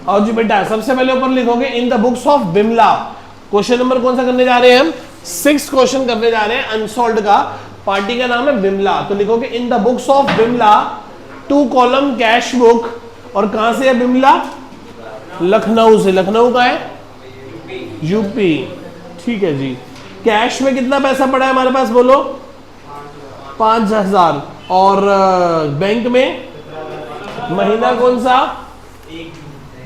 और जी बेटा सबसे पहले ऊपर लिखोगे in the books of Bimla. Question number कौन सा करने जा रहे हैं हम? 6 क्वेश्चन करने जा रहे हैं अनसॉल्व्ड का। पार्टी का नाम है बिमला, तो लिखोगे in the books of Bimla 2 column cash book. और कहां से है बिमला? लखनऊ से। लखनऊ का है यूपी। ठीक है जी। कैश में कितना पैसा पड़ा है हमारे पास बोलो? 5000। और बैंक में महीना कौन सा?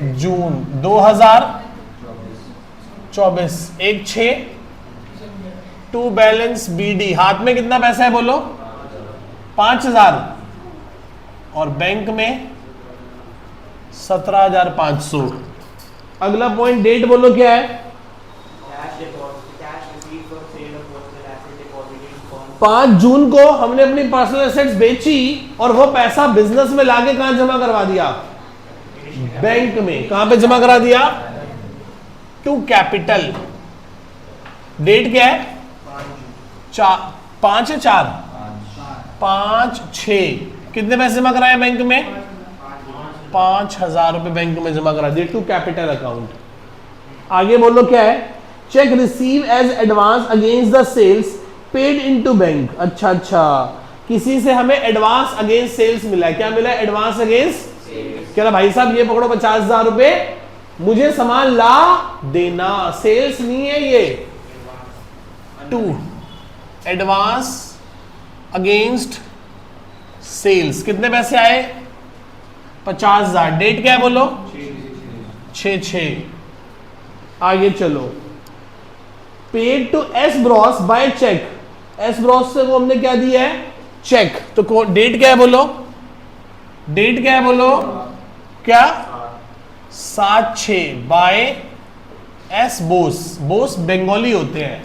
जून 2024। 1/6 टू बैलेंस बीडी। हाथ में कितना पैसा है बोलो? 5000। और बैंक में 17,500। अगला पॉइंट डेट बोलो क्या है? 5 जून को हमने अपनी पर्सनल एसेट्स बेची और वो पैसा बिजनेस में लाके कहां जमा करवा दिया? बैंक में। कहां पे जमा करा दिया? To capital. डेट क्या है? 5 है 4 5 6। कितने पैसे जमा कराए बैंक में? 5,000 रुपए बैंक में जमा करा दिए टू कैपिटल अकाउंट। आगे बोलो क्या है? Cheque receive as advance against the sales paid into bank. अच्छा, किसी से हमें एडवांस अगेंस्ट सेल्स मिला है। क्या मिला है? Advance against. कह रहा भाई साहब ये पकड़ो 50,000 रुपए, मुझे सामान ला देना। सेल्स नहीं है ये, टू एडवांस अगेंस्ट सेल्स। कितने पैसे आए? 50,000। डेट क्या है बोलो? 6/6। आगे चलो। Paid to S bros by cheque. S bros से वो हमने क्या दिया है? चेक। तो डेट क्या है बोलो? डेट क्या है बोलो? क्या? 7/6 बाय एस बोस। बोस बंगाली होते हैं।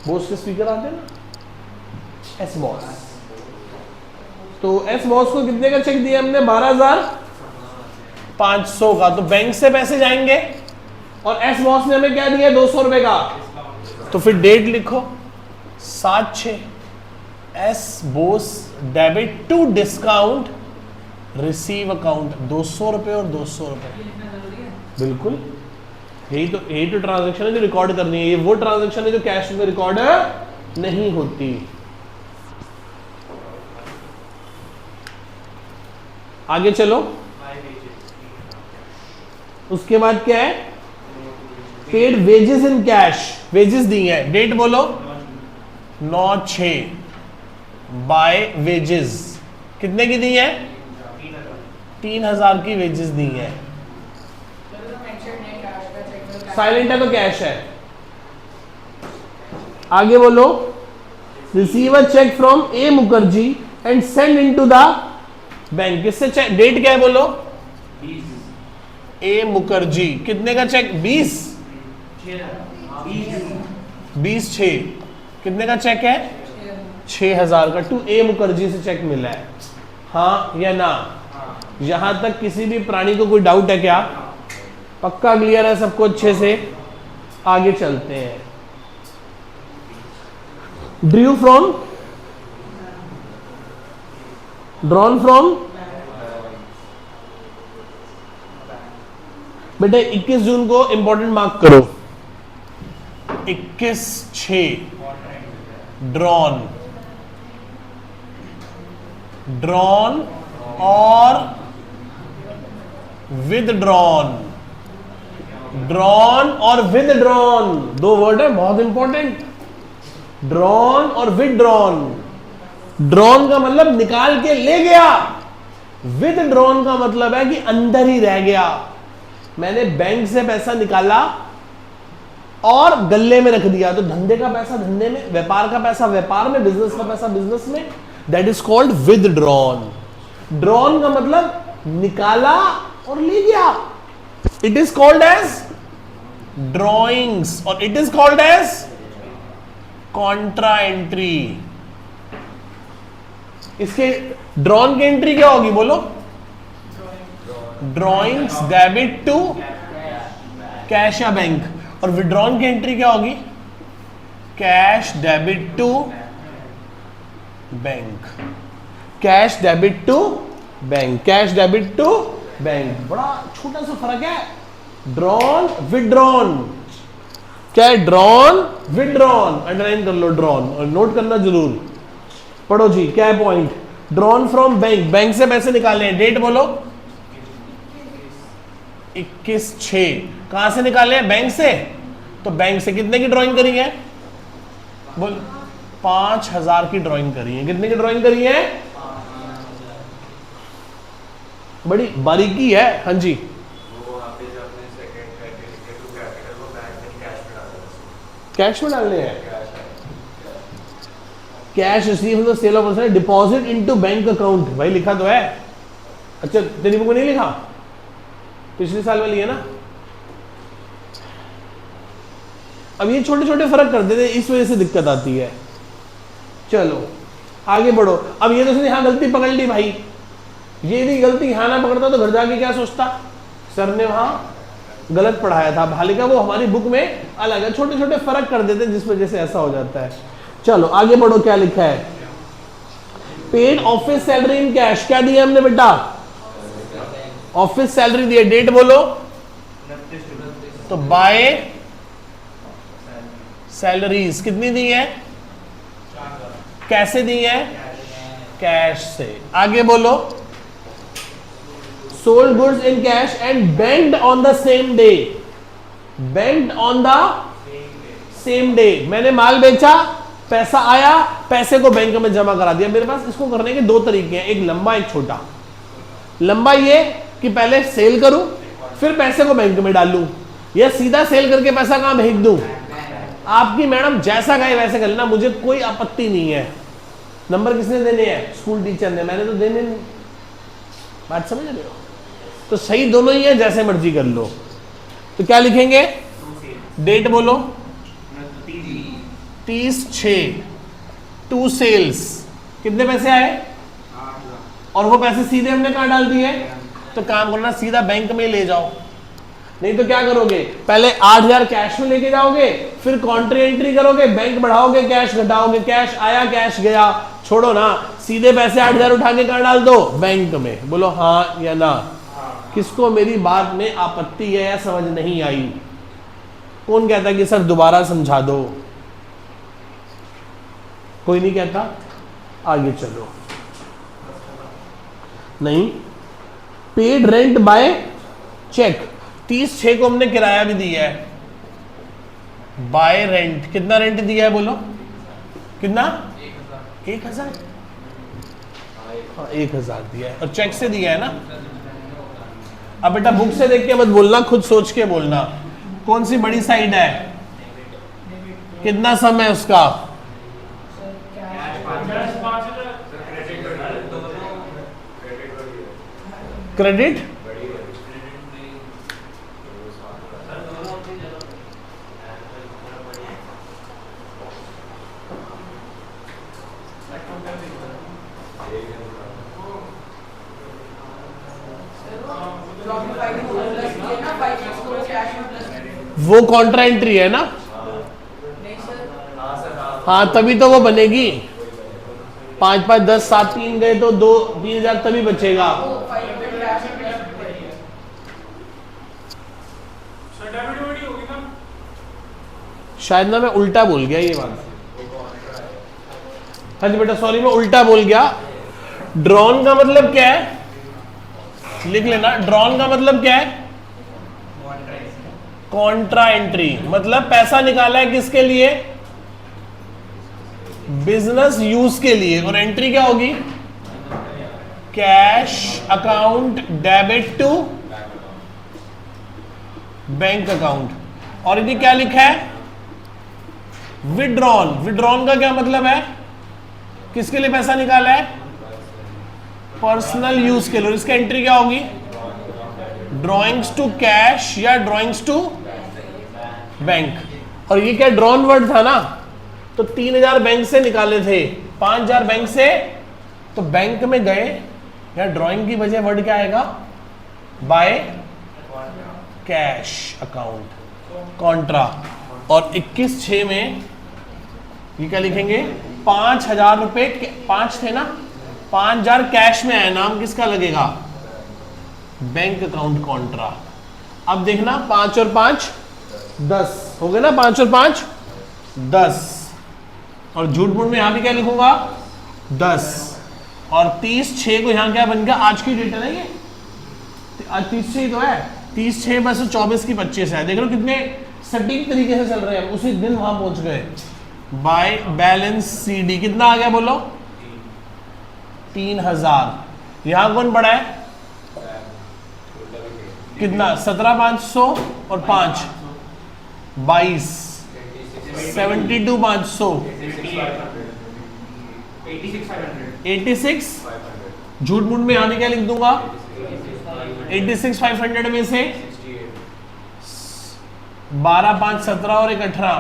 बोस के स्पीकर आते हैं ना, एस बॉस। तो एस बॉस को कितने का चेक दिया हमने? 12,500 का। तो बैंक से पैसे जाएंगे और एस बॉस ने हमें क्या दिया? 200 रुपए का। तो फिर डेट लिखो 7/6 S Bose debit to discount receive account. 200 रुपए और 200 रुपए। बिल्कुल यही तो ट्रांजैक्शन है जो रिकॉर्ड करनी है। ये वो ट्रांजैक्शन है जो कैश में रिकॉर्ड नहीं होती। आगे चलो। उसके बाद क्या है? Paid wages in cash. Wages दी है। डेट बोलो? 9/6 बाय वेजेस। कितने की दी है? 3,000 की वेजेस दी है। साइलेंट है तो कैश है। आगे बोलो। Receive a cheque from A Mukherjee and send into the bank. किससे चेक? डेट क्या है बोलो? 20 ए मुखर्जी। कितने का चेक? 20/6। कितने का चेक है? 6,000 का। टू ए मुखर्जी से चेक मिला है। हाँ या ना? यहां तक किसी भी प्राणी को कोई डाउट है क्या? पक्का क्लियर है सबको अच्छे से? आगे चलते हैं। Drew from, drawn from. बेटे 21 जून को इंपॉर्टेंट मार्क करो। 21/6 ड्रॉन। ड्रॉन और विदड्रॉन। ड्रॉन और विदड्रॉन 2 वर्ड है, बहुत इंपॉर्टेंट। ड्रॉन और विदड्रॉन। ड्रॉन का मतलब निकाल के ले गया। विदड्रॉन का मतलब है कि अंदर ही रह गया। मैंने बैंक से पैसा निकाला और गल्ले में रख दिया। तो धंधे का पैसा धंधे में, व्यापार का पैसा व्यापार में, बिजनेस का पैसा बिजनेस में। That is called withdrawn. Drawn का मतलब निकाला और ले गया। It is called as drawings और it is called as contra entry. इसके ड्रॉन की एंट्री क्या होगी बोलो? ड्रॉइंग्स डेबिट टू कैश या बैंक। और विड्रॉन की एंट्री क्या होगी? Cash debit to bank. Cash debit to bank. Cash debit to bank. बड़ा छोटा सा फर्क है, ड्रॉन विड्रॉन। क्या है? Drawn withdrawn. अंडरलाइन कर लो ड्रॉन, और नोट करना जरूर। पढ़ो जी, क्या है point? Drawn from bank, bank से पैसे निकाले हैं। डेट बोलो, 21/6। कहां से निकाले हैं? बैंक से। तो बैंक से कितने की ड्राइंग करी है? बोल, 5000 की ड्राइंग करी है। कितने की ड्राइंग करी है? बड़ी बारीकी है। हाँ जी, कैश में डालने हैं। Cash receive sale of deposit into bank account. भाई लिखा तो है। अच्छा, तेरी बुक में नहीं लिखा? पिछले साल वाली है ना। अब ये छोटे छोटे फर्क कर देते, इस वजह से दिक्कत आती है। चलो आगे बढ़ो। अब ये तो उसने यहां गलती पकड़ ली भाई, ये भी गलती यहां ना पकड़ता तो घर जाके क्या सोचता? सर ने वहां गलत पढ़ाया था। हालांकि वो हमारी बुक में अलग है, छोटे छोटे फर्क कर देते जिस वजह से ऐसा हो जाता है। चलो आगे बढ़ो, क्या लिखा है? Paid office salary in cash. क्या दिया हमने बेटा? ऑफिस सैलरी दी है। डेट बोलो। तो बाय सैलरीज कितनी दी है? कैसे दी है? कैश से। आगे बोलो। Sold goods in cash and banked on the same day. Banked on the same day. मैंने माल बेचा, पैसा आया, पैसे को बैंक में जमा करा दिया। मेरे पास इसको करने के दो तरीके हैं, एक लंबा एक छोटा। लंबा ये कि पहले सेल करूं फिर पैसे को बैंक में डालूं, या सीधा सेल करके पैसा कहां भेज दूं? आपकी मैडम जैसा कहे वैसे कर लेना, मुझे कोई आपत्ति नहीं है। नंबर किसने देने हैं? स्कूल टीचर ने, मैंने तो देने नहीं। बात समझ रहे हो? तो सही दोनों ही है, जैसे मर्जी कर लो। तो क्या लिखेंगे? डेट बोलो। 30/6 टू सेल्स। कितने पैसे आए? और वो पैसे सीधे हमने कहां डाल दिए? तो काम करना, सीधा बैंक में ले जाओ। नहीं तो क्या करोगे? पहले 8000 कैश में लेके जाओगे, फिर कॉन्ट्री एंट्री करोगे, बैंक बढ़ाओगे, कैश घटाओगे, कैश आया कैश गया। छोड़ो ना, सीधे पैसे 8000 उठा के कहां डाल दो? बैंक में। बोलो हाँ या ना। किसको मेरी बात में आपत्ति है या समझ नहीं आई? कौन कहता कि सर दोबारा समझा दो? कोई नहीं कहता। आगे चलो। नहीं, पेड रेंट बाय चेक। 30/6 को हमने किराया भी दिया है। बाय रेंट, कितना रेंट दिया है बोलो? कितना? 1000। हाँ 1000 दिया है, और चेक से दिया है ना। अब बेटा बुक से देख के मत बोलना, खुद सोच के बोलना। कौन सी बड़ी साइड है? कितना सम है उसका? क्रेडिट वो कॉन्ट्रा एंट्री है ना। हाँ तभी तो वो बनेगी। 5 5 10 7 3 गए तो 3000 तभी बचेगा। शायद ना मैं उल्टा बोल गया ये बात। हाँ जी बेटा सॉरी, मैं उल्टा बोल गया। ड्रॉन का मतलब क्या है? लिख लेना। ड्रॉन का मतलब क्या है? Contra entry. मतलब पैसा निकाला है किसके लिए? बिजनेस यूज के लिए। और एंट्री क्या होगी? Cash account debit to bank account. और यदि क्या लिखा है? विड्रॉन। विड्रॉन का क्या मतलब है? किसके लिए पैसा निकाला है? पर्सनल यूज के लिए। इसका एंट्री क्या होगी? ड्रॉइंग्स टू कैश या ड्रॉइंग्स टू बैंक। और ये क्या ड्रॉन वर्ड था ना, तो 3000 बैंक से निकाले थे, 5000 बैंक से। तो बैंक में गए, या ड्रॉइंग की वजह वर्ड क्या आएगा? By cash account Contra. और 21/6 में ये क्या लिखेंगे? 5000 रुपए, 5 थे ना, 5000 कैश में आया। नाम किसका लगेगा? Bank account Contra. अब देखना 5 और 5 10 हो गए ना, 5 और 5 10, और झूठ मूठ में यहां भी क्या लिखूंगा 10, और 30 6 को यहां क्या बन गया, आज की डेट है ना ये, आज 30 6 तो है, 30 6 में से 24 की 25 है। देख लो कितने सटीक तरीके से चल रहे हैं, उसी दिन वहां पहुंच गए। बाय बैलेंस CD कितना आ गया बोलो 3000। यहां कौन बड़ा है कितना 17,500 और 5 22 72,500 86। झूठ मूठ में यहां क्या लिख दूंगा 86,500 में से 12 5 17 और 1 18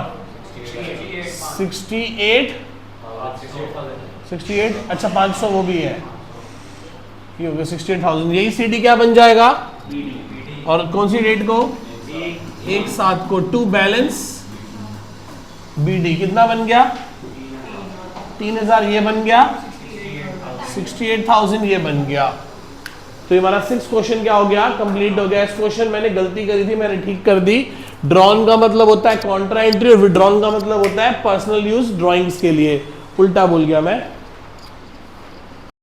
68। अच्छा 500 वो भी है, ये हो गया 68,000। यही CD क्या बन जाएगा, और कौन सी डेट को 1/7 को, टू बैलेंस BD कितना बन गया 3000, ये बन गया 68,000, ये बन गया। तो ये हमारा 6 क्वेश्चन क्या हो गया, कंप्लीट हो गया। इस क्वेश्चन मैंने गलती करी थी, मैंने ठीक कर दी। ड्रॉन का मतलब होता है कॉन्ट्रा एंट्री, और विड्रॉन का मतलब होता है पर्सनल यूज ड्राइंग्स के लिए, उल्टा बोल गया मैं।